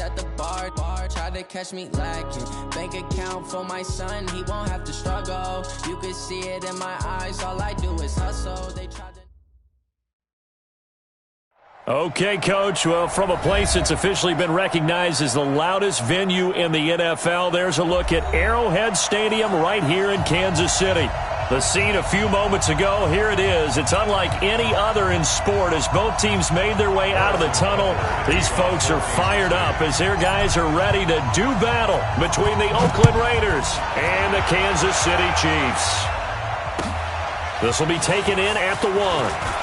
at the bar, tried to catch me lacking. Bank account for my son, he won't have to struggle. You could see it in my eyes, all I do is hustle. They tried to... Okay, Coach. Well, from a place that's officially been recognized as the loudest venue in the NFL, there's a look at Arrowhead Stadium right here in Kansas City. The scene a few moments ago, here it is. It's unlike any other in sport as both teams made their way out of the tunnel. These folks are fired up as their guys are ready to do battle between the Oakland Raiders and the Kansas City Chiefs. This will be taken in at the 1.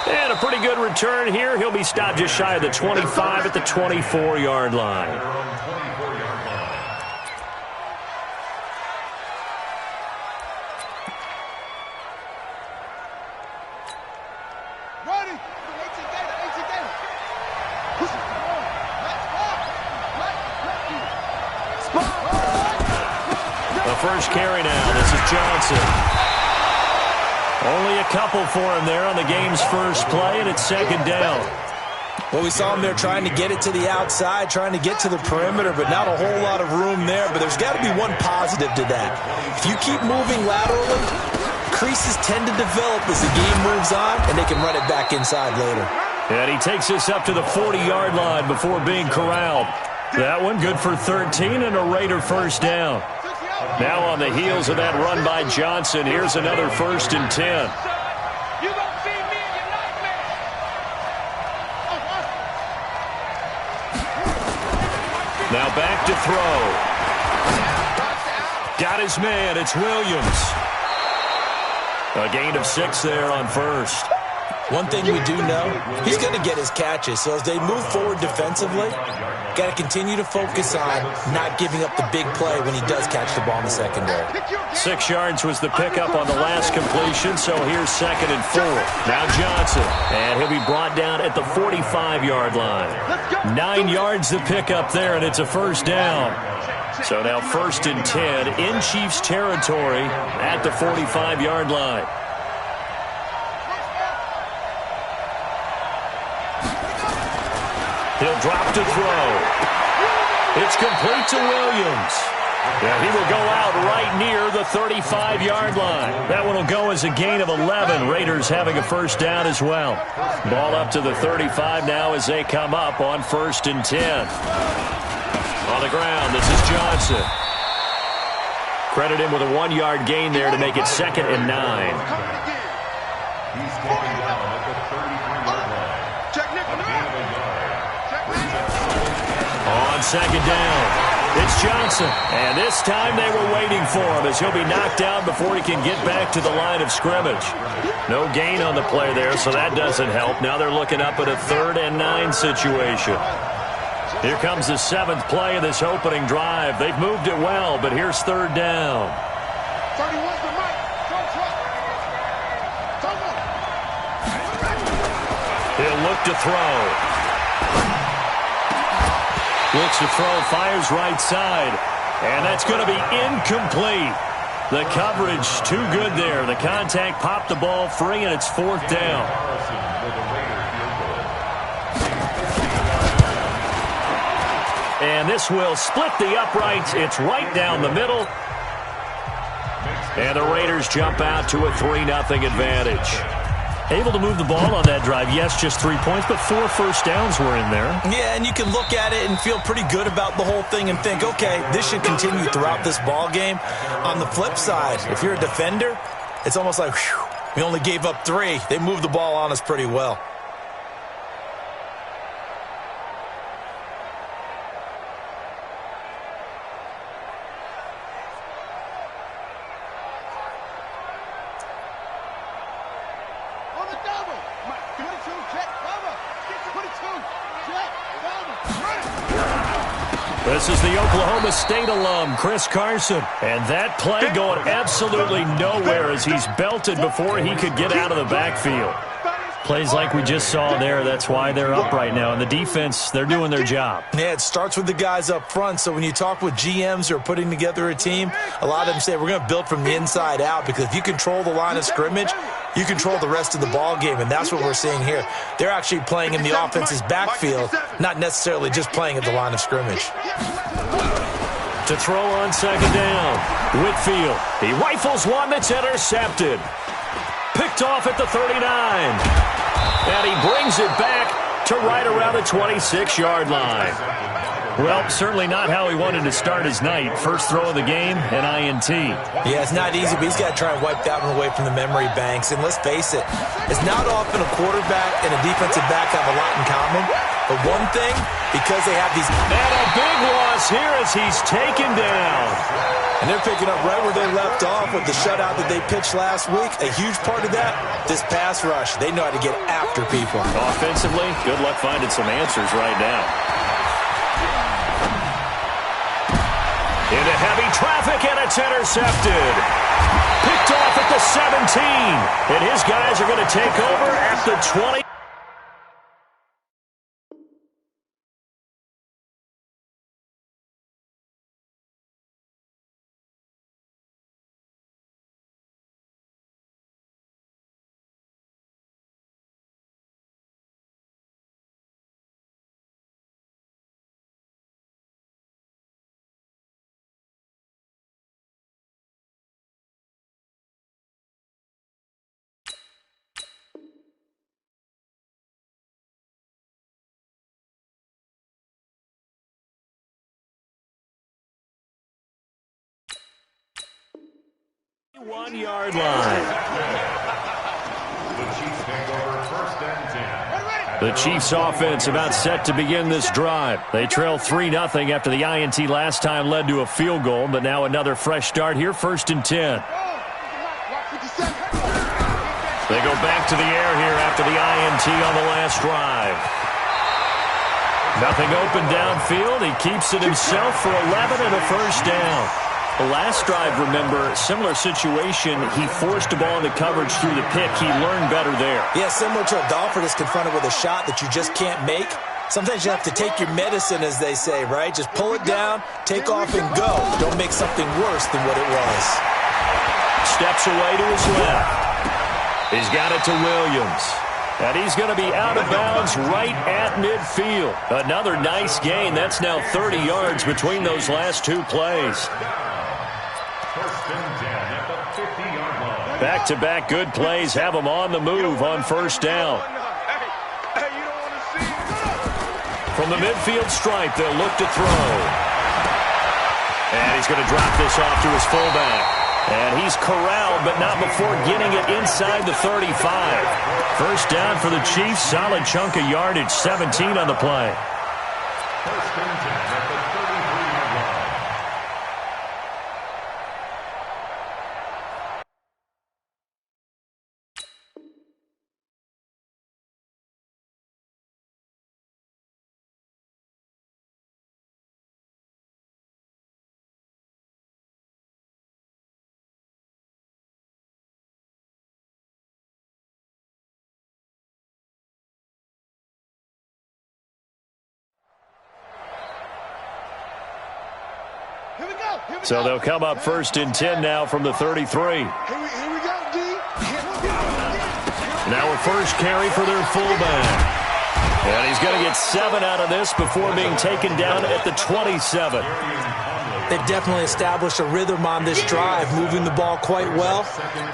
And a pretty good return here. He'll be stopped just shy of the 25 at the 24-yard line. The first carry now. This is Johnson. Only a couple for him there on the game's first play, and it's second down. Well, we saw him there trying to get it to the outside, trying to get to the perimeter, but not a whole lot of room there. But there's got to be one positive to that. If you keep moving laterally, creases tend to develop as the game moves on, and they can run it back inside later. And he takes this up to the 40-yard line before being corralled. That one good for 13 and a Raider first down. Now on the heels of that run by Johnson, here's another 1st and 10. Now back to throw. Got his man. It's Williams. A gain of 6 there on first. One thing we do know, he's going to get his catches. So as they move forward defensively, got to continue to focus on not giving up the big play when he does catch the ball in the secondary. 6 yards was the pickup on the last completion, so here's 2nd and 4. Now Johnson, and he'll be brought down at the 45-yard line. 9 yards the pickup there, and it's a first down. So now 1st and 10 in Chiefs territory at the 45-yard line. He'll drop to throw. It's complete to Williams. Yeah, he will go out right near the 35-yard line. That one will go as a gain of 11. Raiders having a first down as well. Ball up to the 35 now as they come up on 1st and 10. On the ground, this is Johnson. Credit him with a 1-yard gain there to make it 2nd and 9. On 2nd down, it's Johnson. And this time they were waiting for him as he'll be knocked down before he can get back to the line of scrimmage. No gain on the play there, so that doesn't help. Now they're looking up at a 3rd and 9 situation. Here comes the 7th play of this opening drive. They've moved it well, but here's 3rd down. He'll look to throw. Looks to throw, fires right side, and that's going to be incomplete. The coverage too good there. The contact popped the ball free, and it's 4th down. And this will split the uprights. It's right down the middle. And the Raiders jump out to a 3-0 advantage. Able to move the ball on that drive. Yes, just 3 points, but 4 first downs were in there. Yeah, and you can look at it and feel pretty good about the whole thing and think, okay, this should continue throughout this ball game. On the flip side, if you're a defender, it's almost like, whew, we only gave up 3. They moved the ball on us pretty well. This is the Oklahoma State alum, Chris Carson. And that play going absolutely nowhere as he's belted before he could get out of the backfield. Plays like we just saw there, that's why they're up right now. And the defense, they're doing their job. Yeah, it starts with the guys up front. So when you talk with GMs who are putting together a team, a lot of them say we're going to build from the inside out, because if you control the line of scrimmage, you control the rest of the ball game, and that's what we're seeing here. They're actually playing in the offense's backfield, not necessarily just playing at the line of scrimmage. To throw on second down, Whitfield. He rifles one that's intercepted. Picked off at the 39. And he brings it back to right around the 26-yard line. Well, certainly not how he wanted to start his night. First throw of the game, an INT. Yeah, it's not easy, but he's got to try and wipe that one away from the memory banks. And let's face it, it's not often a quarterback and a defensive back have a lot in common. But one thing, because they have these... And a big loss here as he's taken down. And they're picking up right where they left off with the shutout that they pitched last week. A huge part of that, this pass rush. They know how to get after people. Offensively, good luck finding some answers right now. Into heavy traffic, and it's intercepted. Picked off at the 17. And his guys are going to take over at the 20. One-yard line. The Chiefs offense about set to begin this drive. They trail 3-0 after the INT last time led to a field goal, but now another fresh start here, 1st and 10. They go back to the air here after the INT on the last drive. Nothing open downfield. He keeps it himself for 11 and a first down. The last drive, remember, similar situation. He forced the ball into coverage through the pick. He learned better there. Yeah, similar to a golfer that's confronted with a shot that you just can't make. Sometimes you have to take your medicine, as they say, right? Just pull it down, take off, and go. Don't make something worse than what it was. Steps away to his left. He's got it to Williams. And he's going to be out of bounds right at midfield. Another nice gain. That's now 30 yards between those last two plays. Back-to-back good plays have him on the move on first down. From the midfield stripe, they'll look to throw. And he's going to drop this off to his fullback. And he's corralled, but not before getting it inside the 35. First down for the Chiefs. Solid chunk of yardage, 17 on the play. First and 10 at the 33-yard line. So they'll come up 1st and 10 now from the 33. Now a first carry for their fullback. And he's going to get 7 out of this before being taken down at the 27. They've definitely established a rhythm on this drive, moving the ball quite well.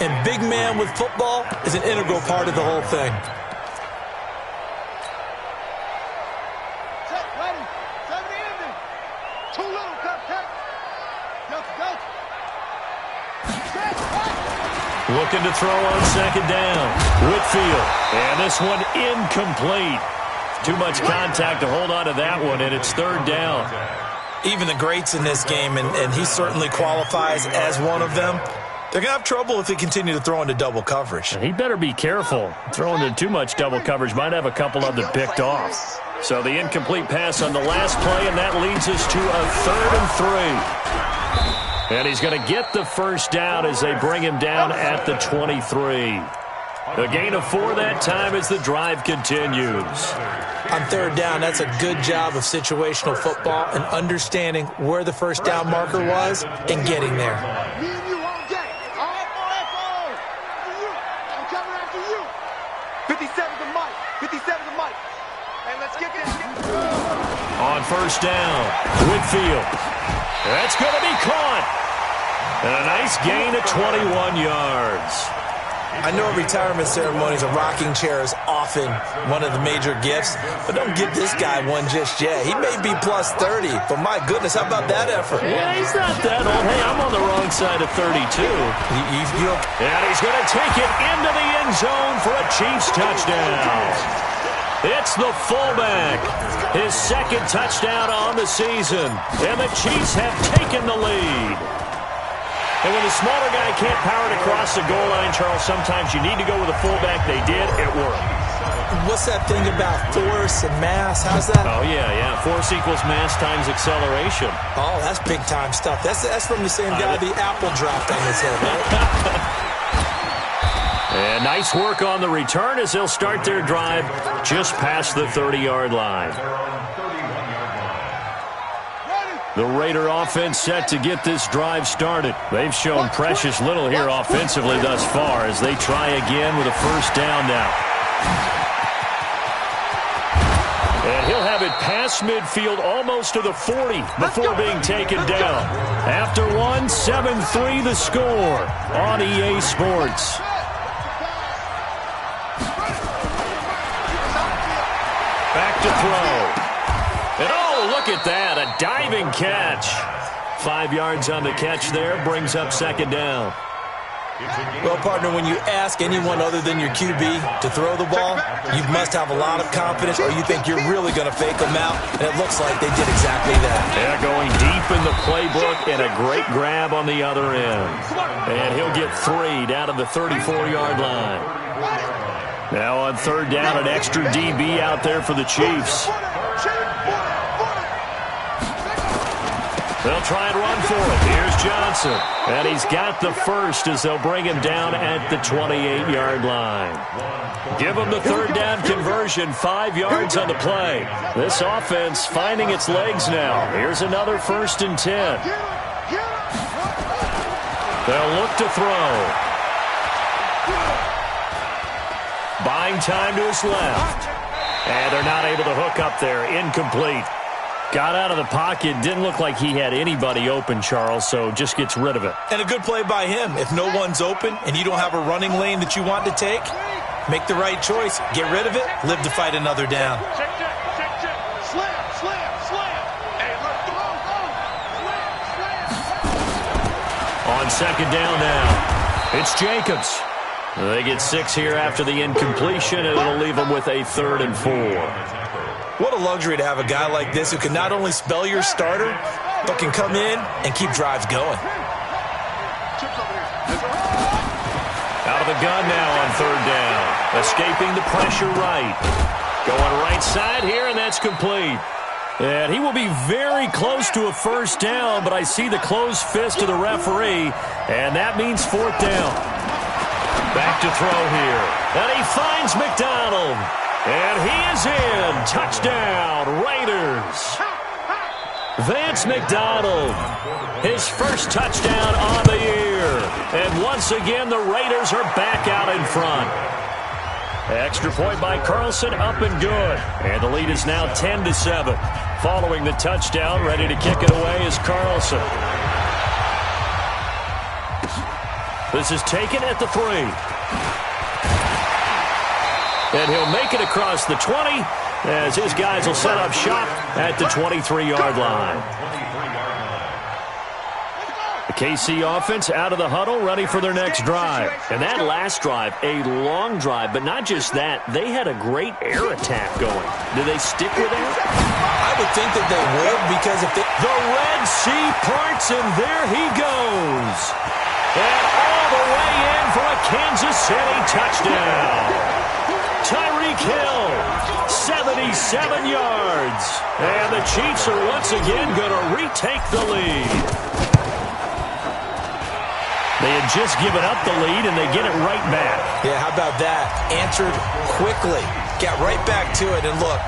And big man with football is an integral part of the whole thing. Looking to throw on second down. Whitfield. And this one incomplete. Too much contact to hold on to that one, and it's 3rd down. Even the greats in this game, and he certainly qualifies as one of them, they're going to have trouble if they continue to throw into double coverage. And he better be careful. Throwing into too much double coverage might have a couple of them picked off. So the incomplete pass on the last play, and that leads us to a 3rd and 3. And he's going to get the first down as they bring him down at the 23. A gain of 4 that time as the drive continues. On 3rd down, that's a good job of situational football and understanding where the first down marker was and getting there. On first down, Whitfield. That's going to be caught. And a nice gain of 21 yards. I know retirement ceremonies, a rocking chair is often one of the major gifts, but don't give this guy one just yet. He may be plus 30, but my goodness, how about that effort? Yeah, he's not that old. Hey, I'm on the wrong side of 32. And he's going to take it into the end zone for a Chiefs touchdown. It's the fullback. His second touchdown on the season. And the Chiefs have taken the lead. And when the smaller guy can't power it across the goal line, Charles, sometimes you need to go with a fullback. They did. It worked. What's that thing about force and mass? How's that? Oh, yeah. Force equals mass times acceleration. Oh, that's big-time stuff. That's from the same guy the apple dropped on his head, right? And nice work on the return as they'll start their drive just past the 30-yard line. The Raider offense set to get this drive started. They've shown precious little here offensively thus far as they try again with a first down now. And he'll have it past midfield almost to the 40 before being taken down. After one, 7-3 the score on EA Sports. Back to throw. And oh, look at that, a diving catch. 5 yards on the catch there, brings up second down. Well, partner, when you ask anyone other than your QB to throw the ball, you must have a lot of confidence or you think you're really going to fake them out, and it looks like they did exactly that. Yeah, going deep in the playbook and a great grab on the other end. And he'll get 3 down to the 34-yard line. Now on third down, an extra DB out there for the Chiefs. They'll try and run for it. Here's Johnson. And he's got the first as they'll bring him down at the 28-yard line. Give him the third down conversion, 5 yards on the play. This offense finding its legs now. Here's another 1st and 10. They'll look to throw. Buying time to his left. And they're not able to hook up there. Incomplete. Got out of the pocket. Didn't look like he had anybody open, Charles, so just gets rid of it. And a good play by him. If no one's open and you don't have a running lane that you want to take, make the right choice. Get rid of it. Live to fight another down. On second down now, it's Jacobs. They get 6 here after the incompletion, and it'll leave them with a 3rd and 4. What a luxury to have a guy like this who can not only spell your starter, but can come in and keep drives going. Out of the gun now on third down. Escaping the pressure right. Going right side here, and that's complete. And he will be very close to a first down, but I see the closed fist of the referee, and that means 4th down. Back to throw here. And he finds McDonald. And he is in. Touchdown, Raiders. Vance McDonald, his first touchdown on the year. And once again, the Raiders are back out in front. Extra point by Carlson, up and good. And the lead is now 10-7. Following the touchdown, ready to kick it away is Carlson. This is taken at the 3. And he'll make it across the 20 as his guys will set up shop at the 23-yard line. The KC offense out of the huddle, ready for their next drive. And that last drive, a long drive, but not just that. They had a great air attack going. Do they stick with that? I would think that they would, because if they... The Red Sea parts, and there he goes. And all the way in for a Kansas City touchdown. Tyreek Hill, 77 yards. And the Chiefs are once again going to retake the lead. They had just given up the lead, and they get it right back. Yeah, how about that? Answered quickly. Got right back to it. And look,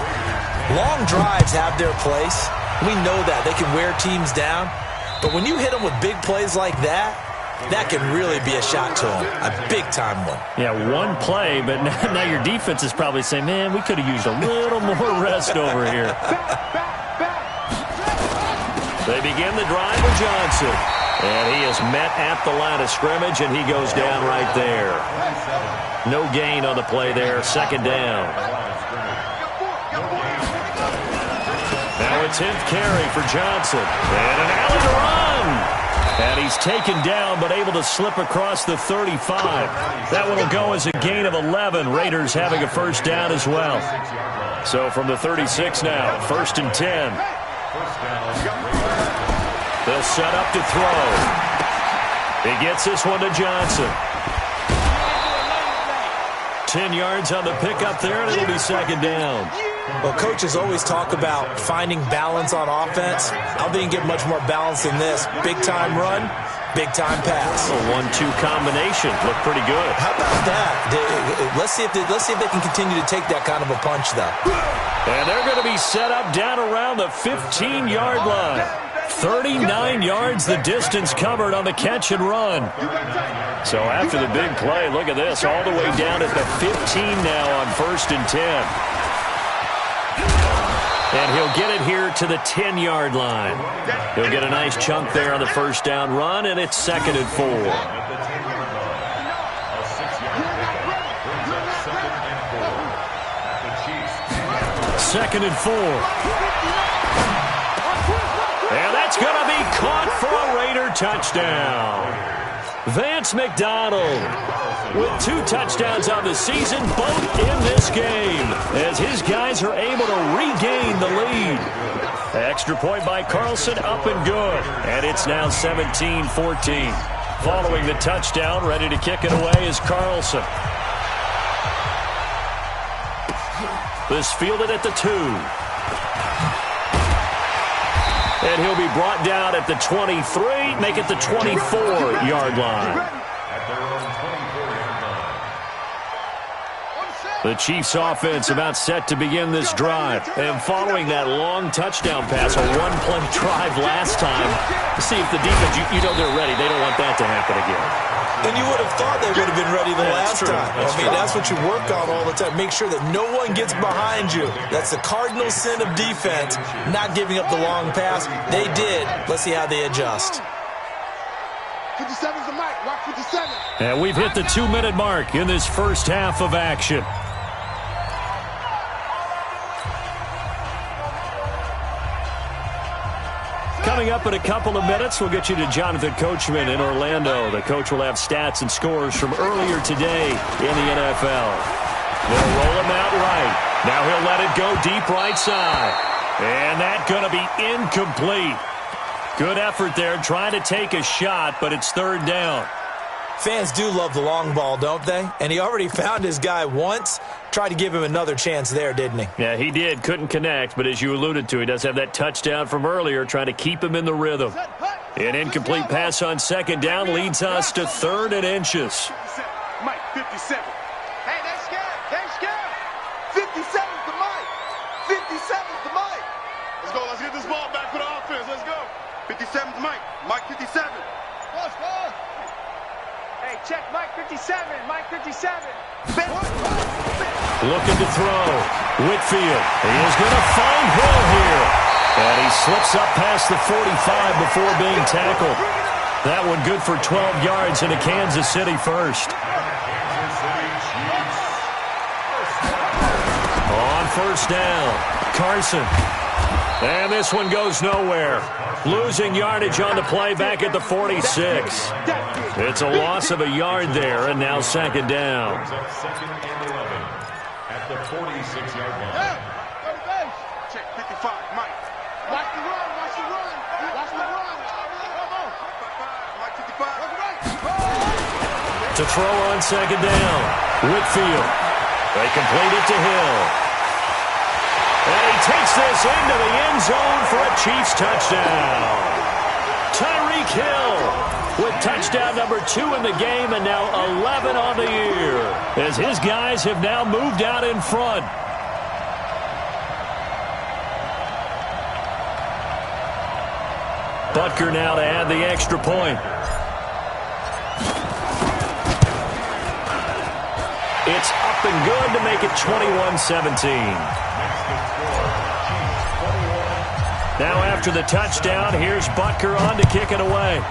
long drives have their place. We know that. They can wear teams down. But when you hit them with big plays like that, that can really be a shot to them, a big-time one. Yeah, one play, but now your defense is probably saying, man, we could have used a little more rest over here. They begin the drive with Johnson. And he is met at the line of scrimmage, and he goes down right there. No gain on the play there. Second down. Now it's 10th carry for Johnson. And an alley to run. And he's taken down, but able to slip across the 35. That one will go as a gain of 11. Raiders having a first down as well. So from the 36 now, 1st and 10. They'll set up to throw. He gets this one to Johnson. 10 yards on the pickup there, and it'll be second down. Well, coaches always talk about finding balance on offense. I don't think you can get much more balance than this. Big-time run, big-time pass. A 1-2 combination. Looked pretty good. How about that? Let's see if they can continue to take that kind of a punch, though. And they're going to be set up down around the 15-yard line. 39 yards the distance covered on the catch and run. So after the big play, look at this, all the way down at the 15 now on 1st and 10. And he'll get it here to the 10-yard line. He'll get a nice chunk there on the first down run, and it's 2nd and 4. Second and 4. And that's going to be caught for a Raider touchdown. Vance McDonald with 2 touchdowns on the season, both in this game, as his guys are able to regain the lead. Extra point by Carlson, up and good. And it's now 17-14. Following the touchdown, ready to kick it away is Carlson. This fielded at the 2. And he'll be brought down at the 23, make it the 24-yard line. The Chiefs offense about set to begin this drive. And following that long touchdown pass, a one-play drive last time, to see if the defense, you know they're ready. They don't want that to happen again. And you would have thought they would have been ready the last time. That's what you work on all the time. Make sure that no one gets behind you. That's the cardinal sin of defense, not giving up the long pass. They did. Let's see how they adjust. 57's the mic. Watch 57. And we've hit the 2-minute mark in this first half of action. Coming up in a couple of minutes, we'll get you to Jonathan Coachman in Orlando. The coach will have stats and scores from earlier today in the NFL. They'll roll him out right. Now he'll let it go deep right side. And that's going to be incomplete. Good effort there, trying to take a shot, but it's 3rd down. Fans do love the long ball, don't they? And he already found his guy once. Tried to give him another chance there, didn't he? Yeah, he did. Couldn't connect, but as you alluded to, he does have that touchdown from earlier, trying to keep him in the rhythm. An incomplete pass on 2nd down leads us to 3rd and inches. Mike, 57. Hey, they scared. They scared. 57's the mic. 57's the mic. Let's go. Let's get this ball back for the offense. Let's go. 57's the mic. Mike, 57. Let's go. Hey, check Mike 57. Mike 57. Looking to throw. Whitfield. He is going to find Hill here. And he slips up past the 45 before being tackled. That one good for 12 yards into Kansas City first. On 1st down, Carson. And this one goes nowhere. Losing yardage on the play back at the 46. It's a loss of a yard there, and now 2nd down. At the 46-yard line. Check 55, Mike. Watch the run, watch the run. Watch the run. Come on. Mike 55. To throw on 2nd down, Whitfield. They complete it to Hill. And he takes this into the end zone for a Chiefs touchdown. Tyreek Hill with touchdown number 2 in the game, and now 11 on the year, as his guys have now moved out in front. Butker now to add the extra point. It's up and good to make it 21-17. Now after the touchdown, here's Butker on to kick it away.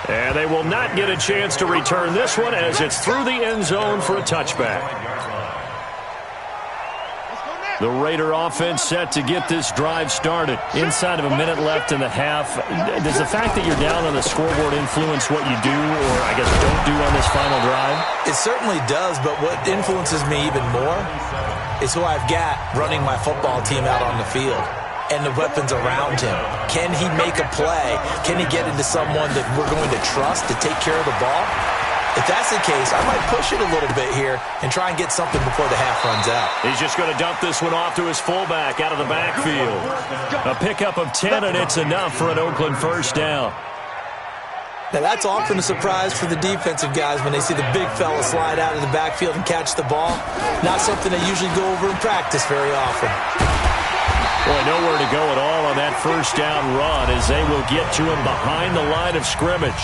And they will not get a chance to return this one as it's through the end zone for a touchback. The Raider offense set to get this drive started. Inside of a minute left in the half, does the fact that you're down on the scoreboard influence what you do or, I guess, don't do on this final drive? It certainly does, but what influences me even more is who I've got running my football team out on the field and the weapons around him. Can he make a play? Can he get into someone that we're going to trust to take care of the ball? If that's the case, I might push it a little bit here and try and get something before the half runs out. He's just going to dump this one off to his fullback out of the backfield. A pickup of 10, and it's enough for an Oakland first down. Now, that's often a surprise for the defensive guys when they see the big fella slide out of the backfield and catch the ball. Not something they usually go over in practice very often. Boy, nowhere to go at all on that first down run as they will get to him behind the line of scrimmage.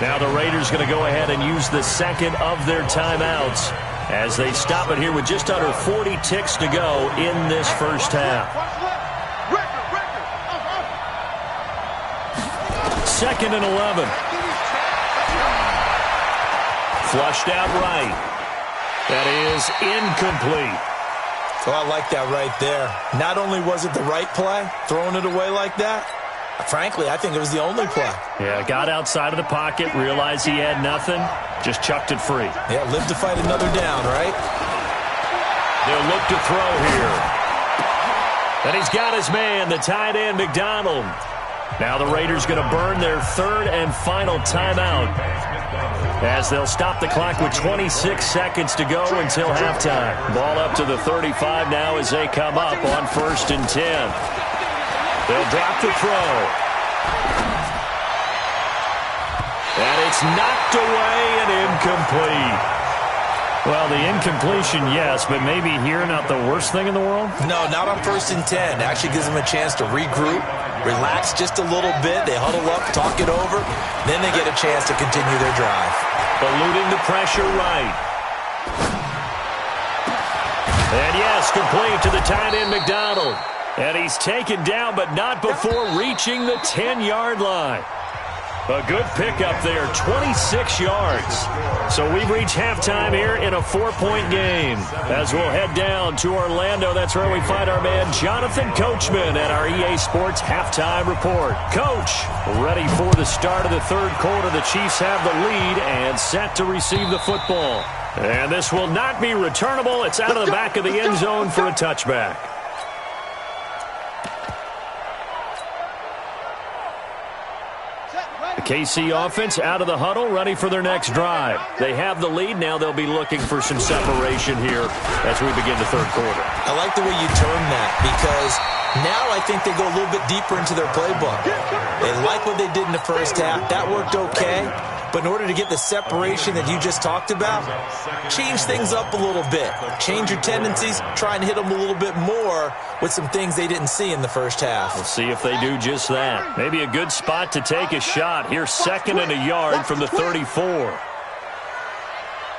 Now the Raiders going to go ahead and use the second of their timeouts as they stop it here with just under 40 ticks to go in this first half. Second and 11. Flushed out right. That is incomplete. Oh, I like that right there. Not only was it the right play, throwing it away like that, frankly, I think it was the only play. Yeah, got outside of the pocket, realized he had nothing, just chucked it free. Yeah, live to fight another down, right? They'll look to throw here. And he's got his man, the tight end, McDonald. Now the Raiders going to burn their third and final timeout as they'll stop the clock with 26 seconds to go until halftime. Ball up to the 35 now as they come up on 1st and 10. They'll drop the throw. And it's knocked away and incomplete. Well, the incompletion, yes, but maybe here not the worst thing in the world? No, not on 1st and 10. Actually gives them a chance to regroup, relax just a little bit. They huddle up, talk it over. Then they get a chance to continue their drive. Eluding the pressure right. And yes, complete to the tight end, McDonald. And he's taken down, but not before reaching the 10-yard line. A good pickup there, 26 yards. So we've reached halftime here in a 4-point game. As we'll head down to Orlando, that's where we find our man Jonathan Coachman at our EA Sports Halftime Report. Coach, ready for the start of the third quarter. The Chiefs have the lead and set to receive the football. And this will not be returnable. It's out of the back of the end zone for a touchback. KC offense out of the huddle, ready for their next drive. They have the lead. Now they'll be looking for some separation here as we begin the third quarter. I like the way you term that because now I think they go a little bit deeper into their playbook. They like what they did in the first half. That worked okay. But in order to get the separation that you just talked about, change things up a little bit. Change your tendencies. Try and hit them a little bit more with some things they didn't see in the first half. We'll see if they do just that. Maybe a good spot to take a shot. Here's 2nd and a yard from the 34.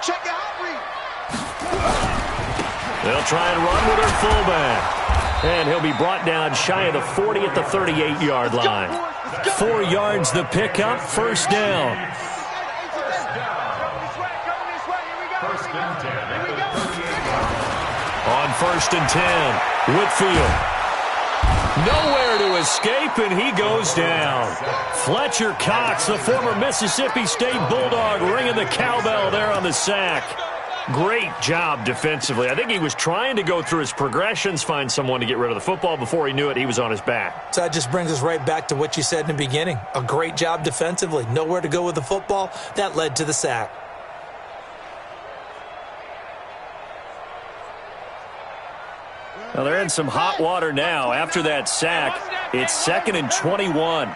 Check out read. They'll try and run with their fullback. And he'll be brought down shy of the 40 at the 38-yard line. 4 yards the pickup, first down. On 1st and 10, Whitfield. Nowhere to escape, and he goes down. Fletcher Cox, the former Mississippi State Bulldog, ringing the cowbell there on the sack. Great job defensively. I think he was trying to go through his progressions, find someone to get rid of the football. Before he knew it, he was on his back. So that just brings us right back to what you said in the beginning. A great job defensively. Nowhere to go with the football. That led to the sack. Well, they're in some hot water now. After that sack, it's 2nd and 21. 29 is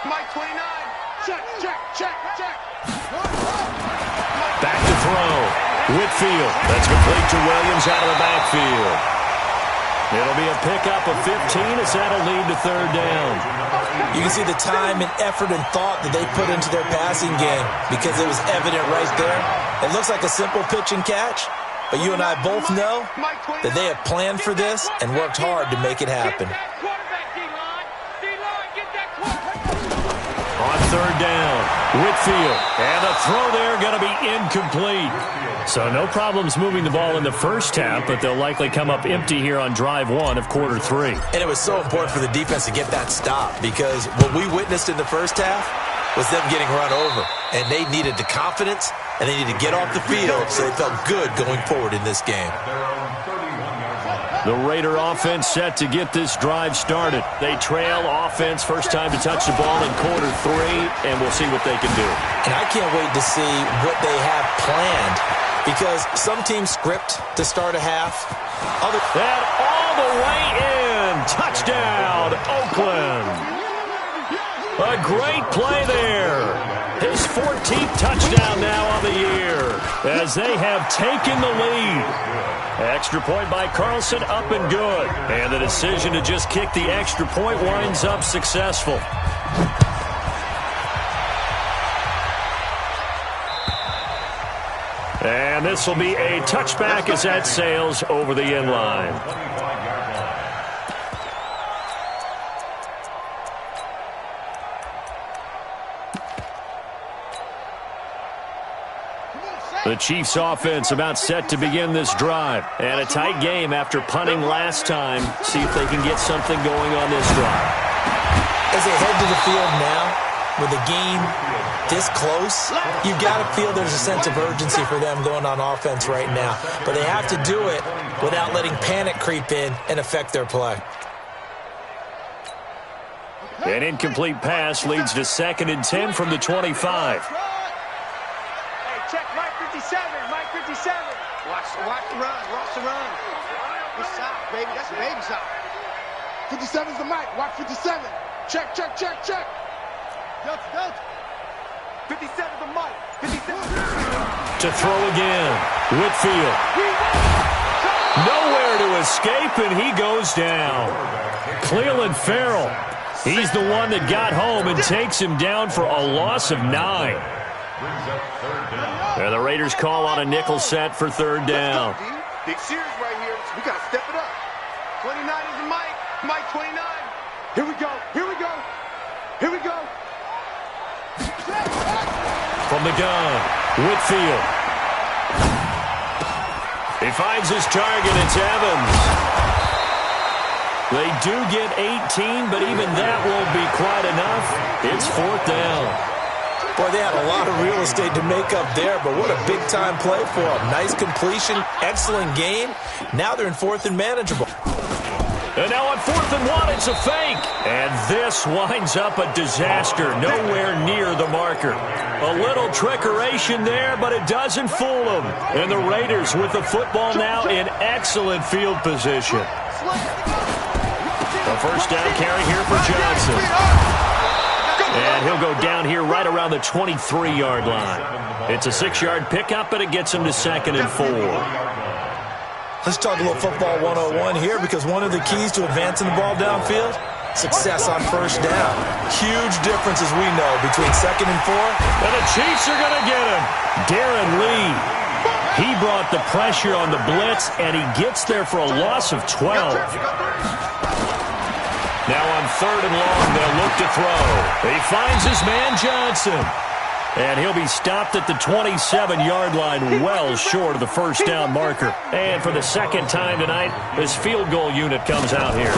Mike 29. Check. Back to throw. Whitfield. That's complete to Williams out of the backfield. It'll be a pickup of 15 as that'll lead to third down. You can see the time and effort and thought that they put into their passing game because it was evident right there. It looks like a simple pitch and catch. But you and I both know that they have planned for this and worked hard to make it happen. On third down, Whitfield. And the throw there going to be incomplete. So no problems moving the ball in the first half, but they'll likely come up empty here on drive one of quarter three. And it was so important for the defense to get that stop because what we witnessed in the first half was them getting run over. And they needed the confidence, and they needed to get off the field so they felt good going forward in this game. The Raider offense set to get this drive started. They trail offense, first time to touch the ball in quarter three, and we'll see what they can do. And I can't wait to see what they have planned because some teams script to start a half. And all the way in. Touchdown, Oakland. A great play there. His 14th touchdown now on the year as they have taken the lead. Extra point by Carlson, up and good. And the decision to just kick the extra point winds up successful. And this will be a touchback as that sails over the end line. The Chiefs offense about set to begin this drive. And a tight game after punting last time. See if they can get something going on this drive. As they head to the field now, with the game this close, you got to feel there's a sense of urgency for them going on offense right now. But they have to do it without letting panic creep in and affect their play. An incomplete pass leads to 2nd and 10 from the 25. Check Mike 57, Mike 57. Watch the run, watch the run. Good stop, baby. That's a baby stop. 57's the Mike. Watch 57. Check. Delta. 57's the Mike. 57. To throw again. Whitfield. Nowhere to escape, and he goes down. Cleveland Farrell. He's the one that got home and takes him down for a loss of 9. And the Raiders call on a nickel set for third down. Big series right here. We got to step it up. 29 is the Mike. Mike 29. Here we go. From the gun, Whitfield. He finds his target. It's Evans. They do get 18, but even that won't be quite enough. It's 4th down. Boy, they had a lot of real estate to make up there, but what a big-time play for them. Nice completion, excellent game. Now they're in 4th and manageable. And now on 4th and 1, it's a fake. And this winds up a disaster, nowhere near the marker. A little trickeration there, but it doesn't fool them. And the Raiders with the football now in excellent field position. A first down carry here for Johnson. And he'll go down here right around the 23-yard line. It's a 6-yard pickup, but it gets him to 2nd and 4. Let's talk a little football 101 here because one of the keys to advancing the ball downfield, success on first down. Huge difference, as we know, between 2nd and 4. And the Chiefs are going to get him. Darren Lee. He brought the pressure on the blitz, and he gets there for a loss of 12. Now on 3rd and long, they'll look to throw. He finds his man Johnson. And he'll be stopped at the 27-yard line, well short of the first down marker. And for the second time tonight, his field goal unit comes out here.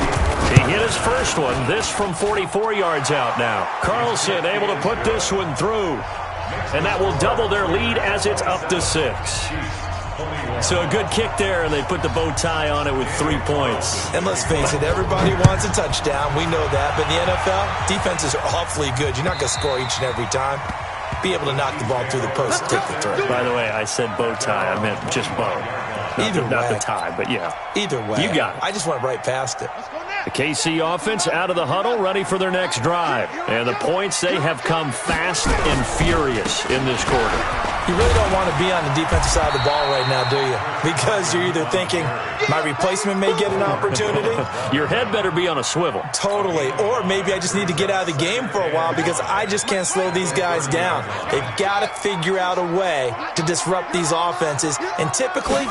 He hit his first one, this from 44 yards out now. Carlson able to put this one through. And that will double their lead as it's up to 6. So a good kick there, and they put the bow tie on it with 3 points. And let's face it, everybody wants a touchdown. We know that. But in the NFL, defenses are awfully good. You're not going to score each and every time. Be able to knock the ball through the post and take the throw. By the way, I said bow tie. I meant just bow. Not the tie, but yeah. Either way. You got it. I just went right past it. The KC offense out of the huddle, ready for their next drive. And the points, they have come fast and furious in this quarter. You really don't want to be on the defensive side of the ball right now, do you? Because you're either thinking, my replacement may get an opportunity. Your head better be on a swivel. Totally. Or maybe I just need to get out of the game for a while because I just can't slow these guys down. They've got to figure out a way to disrupt these offenses. And typically,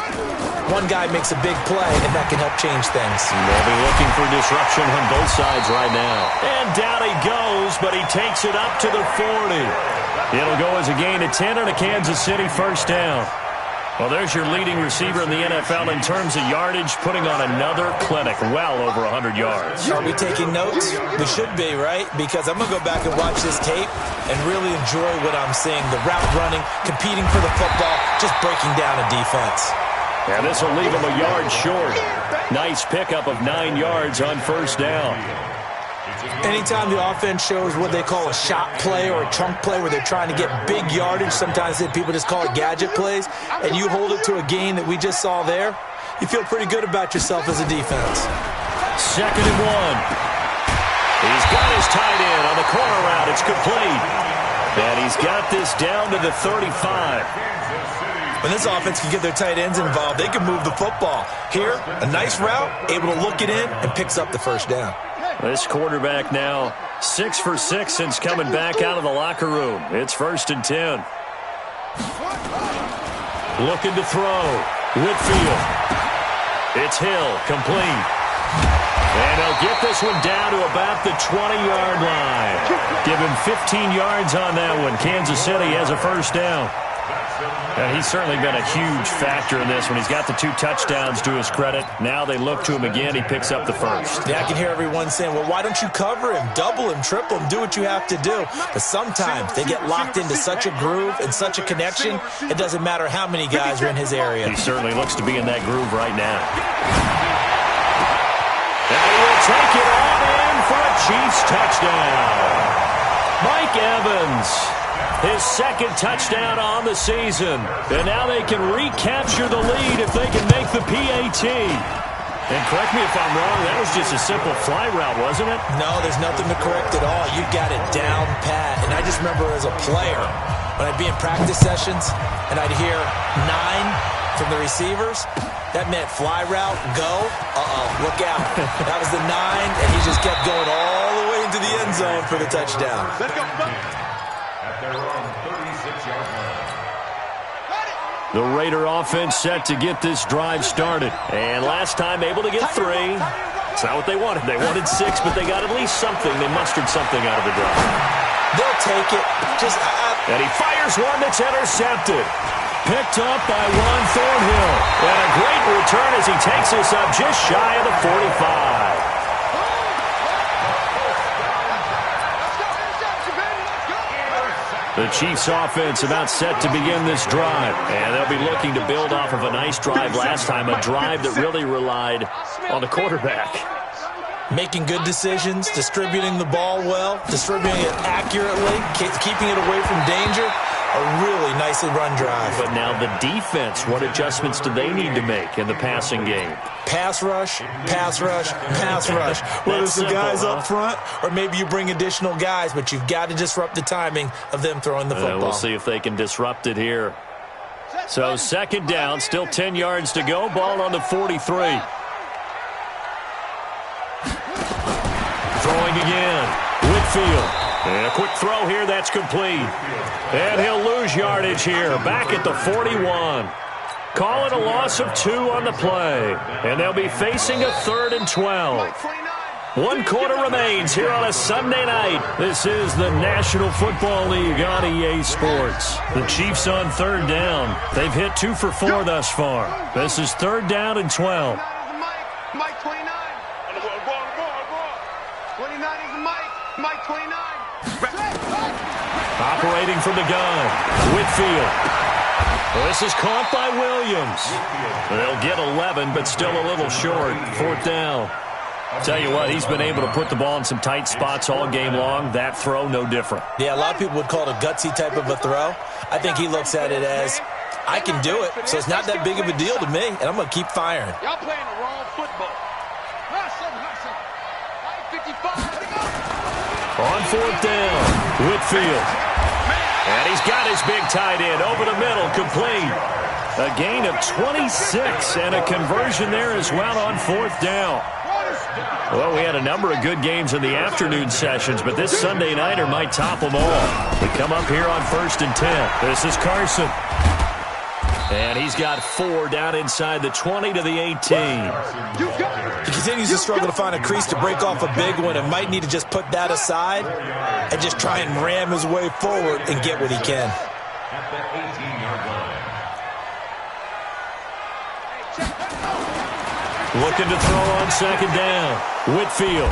one guy makes a big play, and that can help change things. They'll be looking for disruption on both sides right now. And down he goes, but he takes it up to the 40. It'll go as a gain of 10 and a Kansas City first down. Well, there's your leading receiver in the NFL in terms of yardage, putting on another clinic, well over 100 yards. Are we taking notes? We should be, right? Because I'm going to go back and watch this tape and really enjoy what I'm seeing. The route running, competing for the football, just breaking down a defense. And this will leave him a yard short. Nice pickup of 9 yards on first down. Anytime the offense shows what they call a shot play or a chunk play where they're trying to get big yardage, sometimes people just call it gadget plays, and you hold it to a gain that we just saw there, you feel pretty good about yourself as a defense. 2nd and 1. He's got his tight end on the corner route. It's complete. And he's got this down to the 35. When this offense can get their tight ends involved, they can move the football. Here, a nice route, able to look it in, and picks up the first down. This quarterback now 6 for 6 since coming back out of the locker room. It's 1st and 10. Looking to throw. Whitfield. It's Hill, complete. And they'll get this one down to about the 20-yard line. Give him 15 yards on that one. Kansas City has a first down. And he's certainly been a huge factor in this when he's got the 2 touchdowns to his credit. Now they look to him again. He picks up the first. Yeah, I can hear everyone saying, well, why don't you cover him, double him, triple him, do what you have to do. But sometimes they get locked into such a groove and such a connection, it doesn't matter how many guys are in his area. He certainly looks to be in that groove right now. And he will take it on in for a Chiefs touchdown. Mike Evans. His 2nd touchdown on the season. And now they can recapture the lead if they can make the PAT. And correct me if I'm wrong, that was just a simple fly route, wasn't it? No, there's nothing to correct at all. You got it down pat. And I just remember as a player, when I'd be in practice sessions and I'd hear 9 from the receivers, that meant fly route, go. Look out. That was the 9, and he just kept going all the way into the end zone for the touchdown. Let's go. Their own 36-yard line. The Raider offense set to get this drive started. And last time able to get 3. It's not what they wanted. They wanted 6, but they got at least something. They mustered something out of the drive. They'll take it. And he fires one that's intercepted. Picked up by Ron Thornhill. And a great return as he takes us up just shy of the 45. The Chiefs offense about set to begin this drive. And they'll be looking to build off of a nice drive last time, a drive that really relied on the quarterback. Making good decisions, distributing the ball well, distributing it accurately, keeping it away from danger. A really nicely run drive. But now the defense, what adjustments do they need to make in the passing game? Pass rush, pass rush, pass rush. Whether it's the guys up front or maybe you bring additional guys, but you've got to disrupt the timing of them throwing the football. We'll see if they can disrupt it here. So 2nd down, still 10 yards to go. Ball on the 43. Throwing again. Whitfield. And a quick throw here, that's complete. And he'll lose yardage here, back at the 41. Call it a loss of 2 on the play. And they'll be facing a 3rd and 12. 1 quarter remains here on a Sunday night. This is the National Football League on EA Sports. The Chiefs on 3rd down. They've hit 2 for 4 thus far. This is 3rd down and 12. Mike 29. 29 is the Mike 29. Operating from the gun. Whitfield. Well, this is caught by Williams. They'll get 11, but still a little short. 4th down. Tell you what, he's been able to put the ball in some tight spots all game long. That throw, no different. Yeah, a lot of people would call it a gutsy type of a throw. I think he looks at it as, I can do it, so it's not that big of a deal to me, and I'm going to keep firing. Y'all playing the wrong football. Hustle. 55. On 4th down, Whitfield. And he's got his big tight end over the middle, complete. A gain of 26 and a conversion there as well on 4th down. Well, we had a number of good games in the afternoon sessions, but this Sunday nighter might top them all. We come up here on 1st and 10. This is Carson. And he's got 4 down inside the 20 to the 18. He continues to struggle to find a crease to break off a big one and might need to just put that aside and just try and ram his way forward and get what he can. At the 18-yard line. Looking to throw on 2nd down. Whitfield.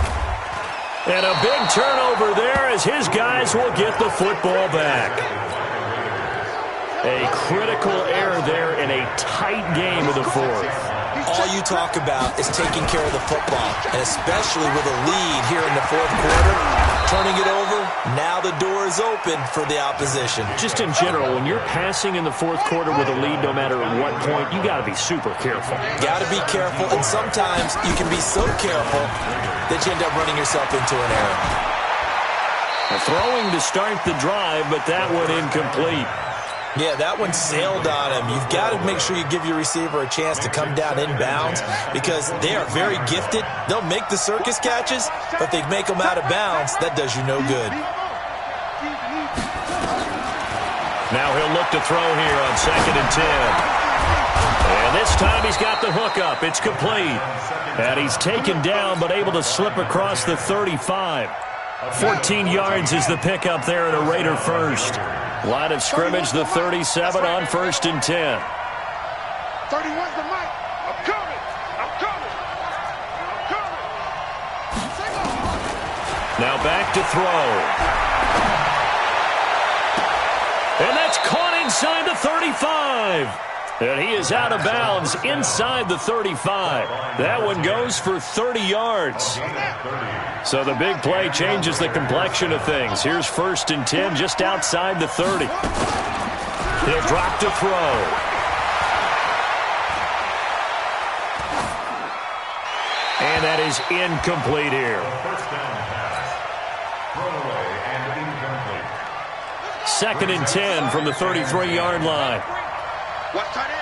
And a big turnover there as his guys will get the football back. A critical error there in a tight game of the 4th. All you talk about is taking care of the football, and especially with a lead here in the 4th quarter. Turning it over, now the door is open for the opposition. Just in general, when you're passing in the 4th quarter with a lead, no matter at what point, you got to be super careful. Got to be careful, and sometimes you can be so careful that you end up running yourself into an error. Throwing to start the drive, but that one incomplete. Yeah, that one sailed on him. You've got to make sure you give your receiver a chance to come down inbounds because they are very gifted. They'll make the circus catches, but if they make them out of bounds, that does you no good. Now he'll look to throw here on 2nd and 10. And this time he's got the hook up. It's complete. And he's taken down but able to slip across the 35. 14 yards is the pickup there at a Raider first. Line of scrimmage, the 37 on 1st and 10. 31's the mic. I'm coming. I'm coming. I'm coming. Now back to throw. And that's caught inside the 35. And he is out of bounds inside the 35. That one goes for 30 yards. So the big play changes the complexion of things. Here's 1st and 10 just outside the 30. He'll drop to throw. And that is incomplete here. First down pass. Throwaway and incomplete. 2nd and 10 from the 33-yard line. What's tight end?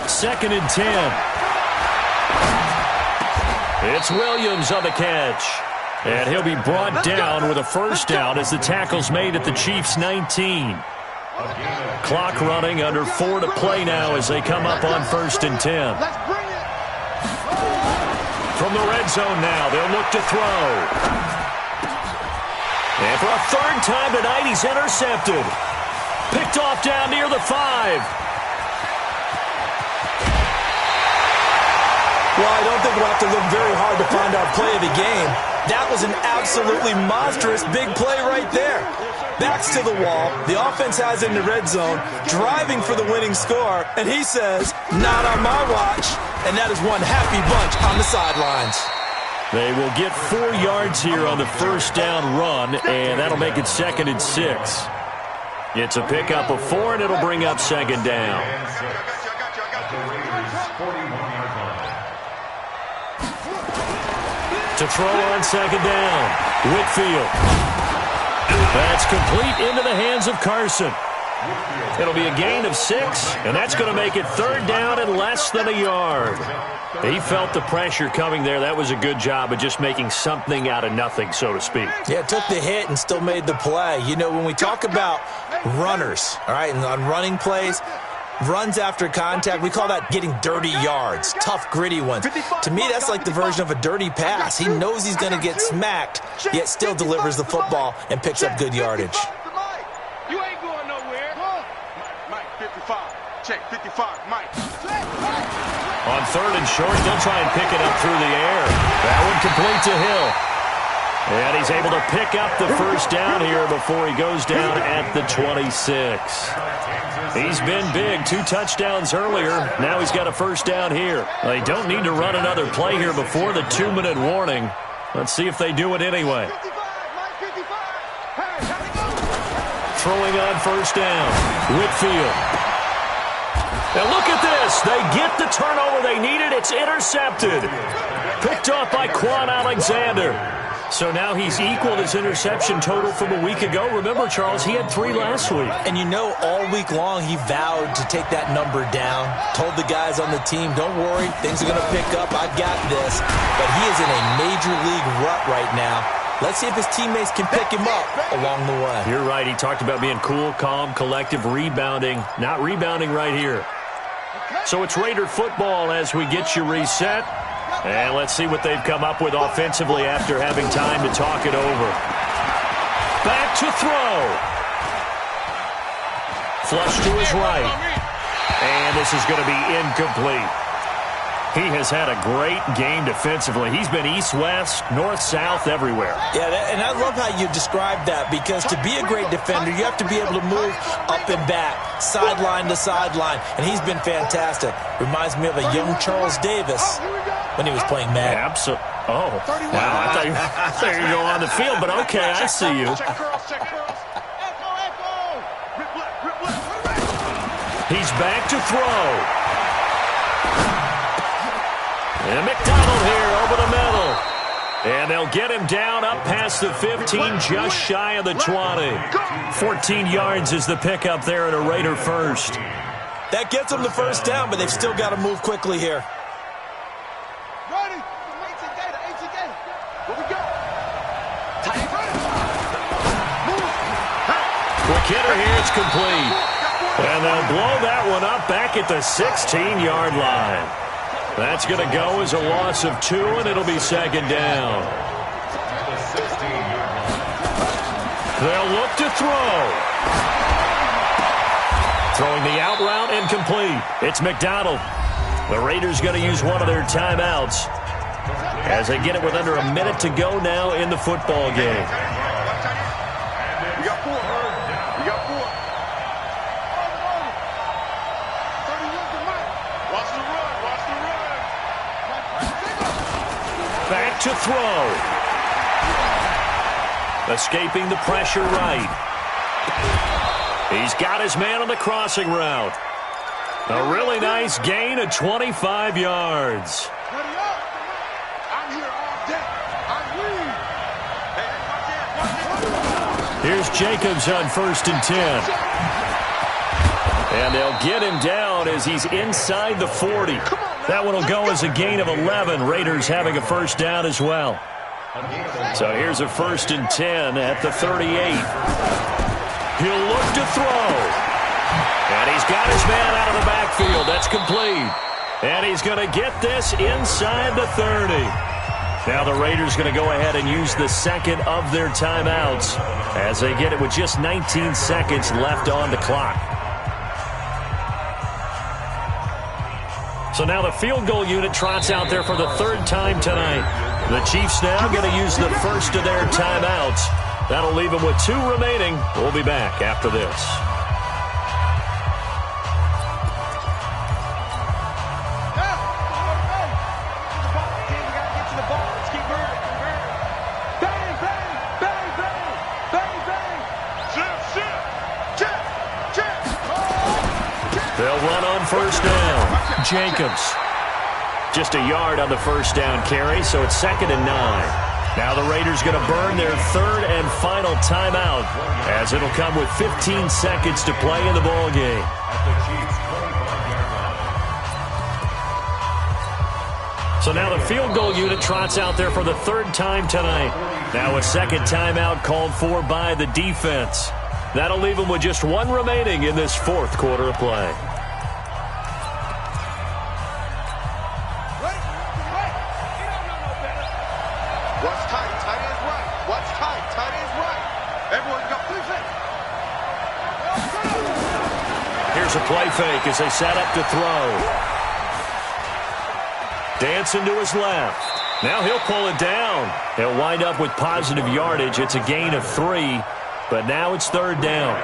2nd and 10. It's Williams on the catch. And he'll be brought down with a 1st down as the tackle's made at the Chiefs' 19. Clock running, under 4 to play now as they come up on 1st and 10. From the red zone now, they'll look to throw. And for a 3rd time tonight, he's intercepted. Picked off down near the 5. Well, I don't think we'll have to look very hard to find our play of the game. That was an absolutely monstrous big play right there. Backs to the wall. The offense has in the red zone, driving for the winning score, and he says, not on my watch. And that is one happy bunch on the sidelines. They will get 4 yards here on the 1st down run, and that'll make it 2nd and 6. It's a pickup of 4, and it'll bring up 2nd down. To throw on 2nd down, Whitfield. That's complete into the hands of Carson. It'll be a gain of 6, and that's going to make it 3rd down and less than a yard. He felt the pressure coming there. That was a good job of just making something out of nothing, so to speak. Yeah, took the hit and still made the play. You know, when we talk about runners, all right, and on running plays, runs after contact, we call that getting dirty yards, tough, gritty ones. To me, that's like the version of a dirty pass. He knows he's going to get smacked, yet still delivers the football and picks up good yardage. You ain't going nowhere. Mike, 55. Check, 55. Mike. On 3rd and short, they'll try and pick it up through the air. That one complete to Hill. And he's able to pick up the 1st down here before he goes down at the 26. He's been big, 2 touchdowns earlier. Now he's got a 1st down here. They don't need to run another play here before the 2-minute warning. Let's see if they do it anyway. Throwing on 1st down, Whitfield. Now look at this. They get the turnover they needed. It's intercepted. Picked off by Quan Alexander. So now he's equaled his interception total from a week ago. Remember, Charles, he had 3 last week. And you know, all week long he vowed to take that number down. Told the guys on the team, don't worry, things are going to pick up. I got this. But he is in a major league rut right now. Let's see if his teammates can pick him up along the way. You're right. He talked about being cool, calm, collective, rebounding. Not rebounding right here. So it's Raider football as we get you reset. And let's see what they've come up with offensively after having time to talk it over. Back to throw. Flush to his right. And this is going to be incomplete. He has had a great game defensively. He's been east-west, north-south, everywhere. Yeah, and I love how you described that, because to be a great defender, you have to be able to move up and back, sideline to sideline, and he's been fantastic. Reminds me of a young Charles Davis when he was playing Madden. Absolutely. Oh, wow, I thought you were going on the field, but okay, I see you. He's back to throw. And McDonald here over the middle. And they'll get him down up past the 15, just shy of the 20. 14 yards is the pickup there at a Raider first. That gets them the first down, but they've still got to move quickly here. Quick hitter here, it's complete. And they'll blow that one up back at the 16-yard line. That's going to go as a loss of 2, and it'll be second down. They'll look to throw. Throwing the out route and complete. It's McDonald. The Raiders going to use one of their timeouts as they get it with under a minute to go now in the football game. We got 4. We got 4. Watch the run. Watch the run. Back to throw. Escaping the pressure right. He's got his man on the crossing route. A really nice gain of 25 yards. I'm here all day. I'm lead. Here's Jacobs on 1st and 10. And they'll get him down as he's inside the 40. That one will go as a gain of 11. Raiders having a first down as well. So here's a 1st and 10 at the 38. He'll look to throw. And he's got his man out of the backfield. That's complete. And he's going to get this inside the 30. Now the Raiders going to go ahead and use the second of their timeouts as they get it with just 19 seconds left on the clock. So now the field goal unit trots out there for the 3rd time tonight. The Chiefs now going to use the first of their timeouts. That'll leave them with 2 remaining. We'll be back after this. They'll run on first down. Jacobs. Just a yard on the first down carry, so it's 2nd and 9. Now the Raiders going to burn their 3rd and final timeout as it'll come with 15 seconds to play in the ball game. So now the field goal unit trots out there for the 3rd time tonight. Now a second timeout called for by the defense. That'll leave them with just 1 remaining in this 4th quarter of play. What's tight? Tight ends right. What's tight? Tight ends right. Everyone got 3 seconds. Here's a play fake as they set up to throw. Dancing to his left. Now he'll pull it down. He'll wind up with positive yardage. It's a gain of 3, but now it's 3rd down.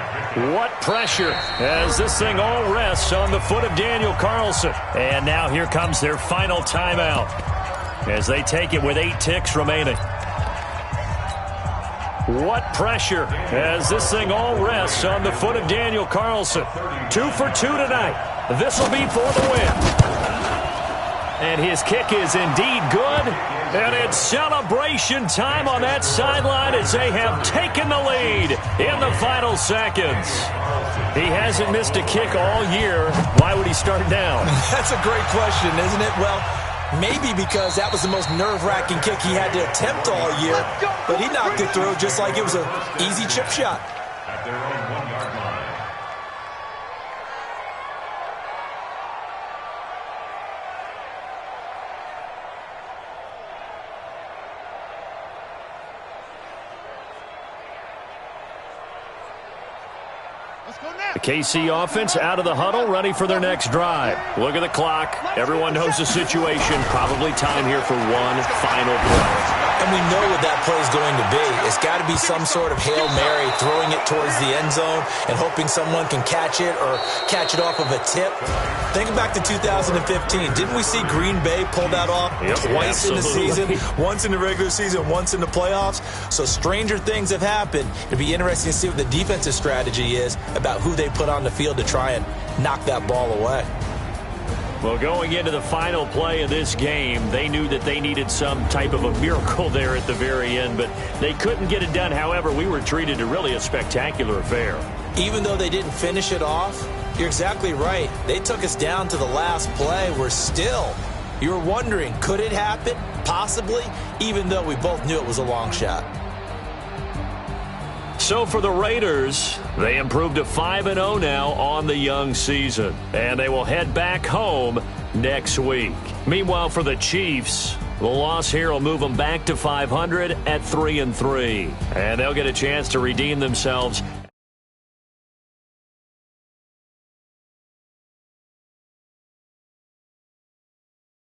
What pressure as this thing all rests on the foot of Daniel Carlson. And now here comes their final timeout as they take it with 8 ticks remaining. What pressure as this thing all rests on the foot of Daniel Carlson. 2 for 2 tonight. This will be for the win. And his kick is indeed good. And it's celebration time on that sideline as they have taken the lead in the final seconds. He hasn't missed a kick all year. Why would he start now? That's a great question, isn't it? Well, maybe because that was the most nerve-wracking kick he had to attempt all year. But he knocked it through just like it was an easy chip shot. At their own 1-yard line. The KC offense out of the huddle, ready for their next drive. Look at the clock. Everyone knows the situation. Probably time here for one final play. And we know what that play is going to be. It's got to be some sort of Hail Mary, throwing it towards the end zone and hoping someone can catch it or catch it off of a tip. Think back to 2015. Didn't we see Green Bay pull that off twice in the season? Once in the regular season, once in the playoffs. So stranger things have happened. It'd be interesting to see what the defensive strategy is about who they put on the field to try and knock that ball away. Well, going into the final play of this game, they knew that they needed some type of a miracle there at the very end, but they couldn't get it done. However, we were treated to really a spectacular affair. Even though they didn't finish it off, you're exactly right. They took us down to the last play. We're still, you were wondering, could it happen? Possibly, even though we both knew it was a long shot. So for the Raiders, they improved to 5-0 now on the young season, and they will head back home next week. Meanwhile, for the Chiefs, the loss here will move them back to 500 at 3-3, and they'll get a chance to redeem themselves